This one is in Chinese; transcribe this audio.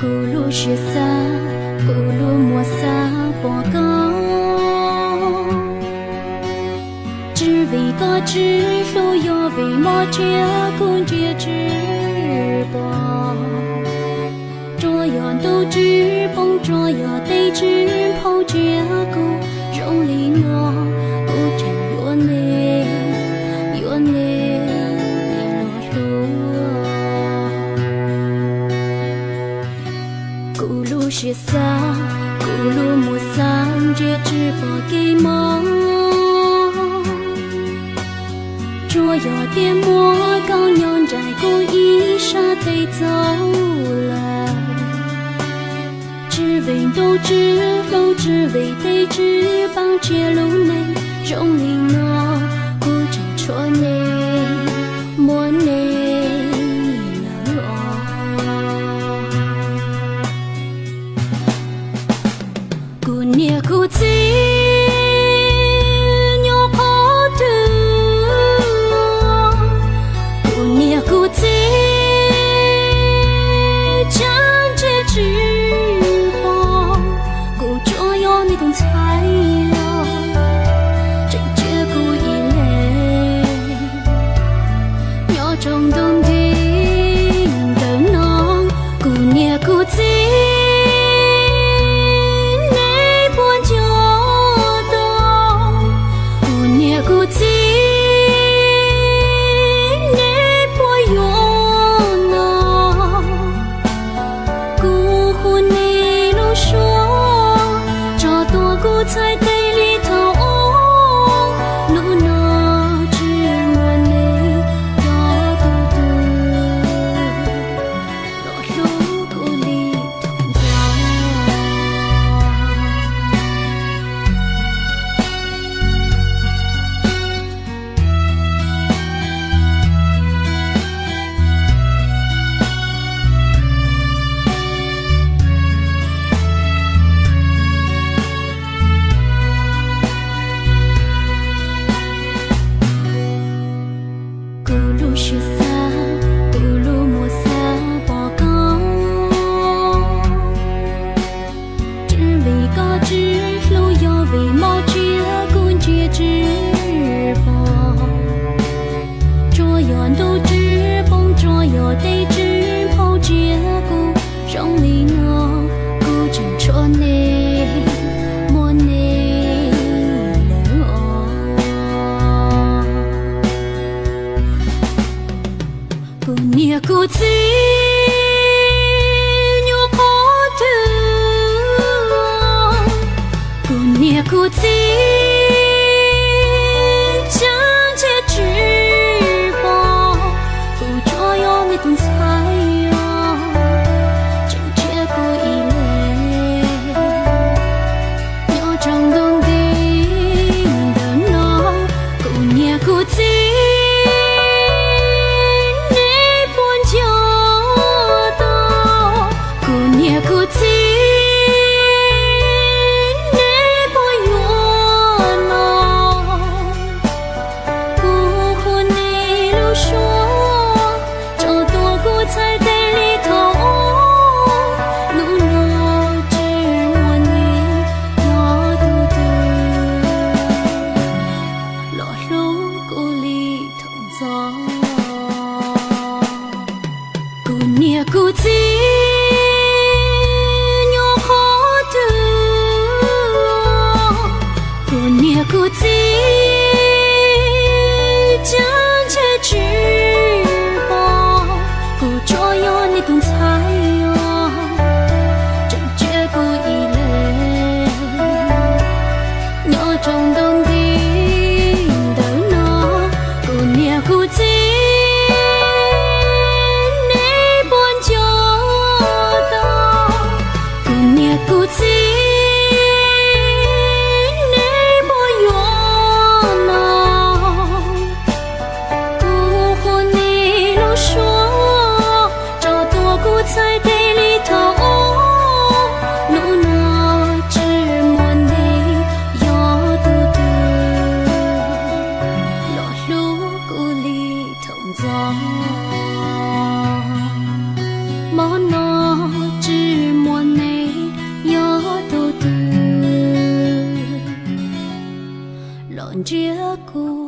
咕噜雪撒，咕噜莫撒波高，只为个只路要为莫接公接直播，捉要都只蹦捉要得只跑接故容里我不真有你有你。咕噜雪撒，咕噜莫撒，接直播给梦。捉要点莫高娘在故意沙得走来，只为都知路，只为得知帮接路内，容里我不真戳内莫内。古子鸟跑的，古年古子将这直播，古着要你懂猜哟，真结古一类，鸟中东听的侬，古年古子。在地里头，路那只我你要嘟嘟，落路故里同走。雪撒，咕噜莫撒波高，只为个只路要为毛接公接直播，捉要都直蹦捉要得直跑接故容里我古真戳内莫内了。古年古子鸟跑的，古年古子将这直播，古着要你懂猜哟，真结古一类，鸟中东听的侬，古年古子。古子你不用弄，古户你路说，找多古在地里头，路那只我你要嘟嘟，落路故里同走，古年古子。古子将这直播，古着要你懂猜哟，真结古一类，鸟中东听的侬，古年古子你本就懂，古年古子。在地里头，路那只莫你要嘟嘟，落路故里同走，莫那只。结果。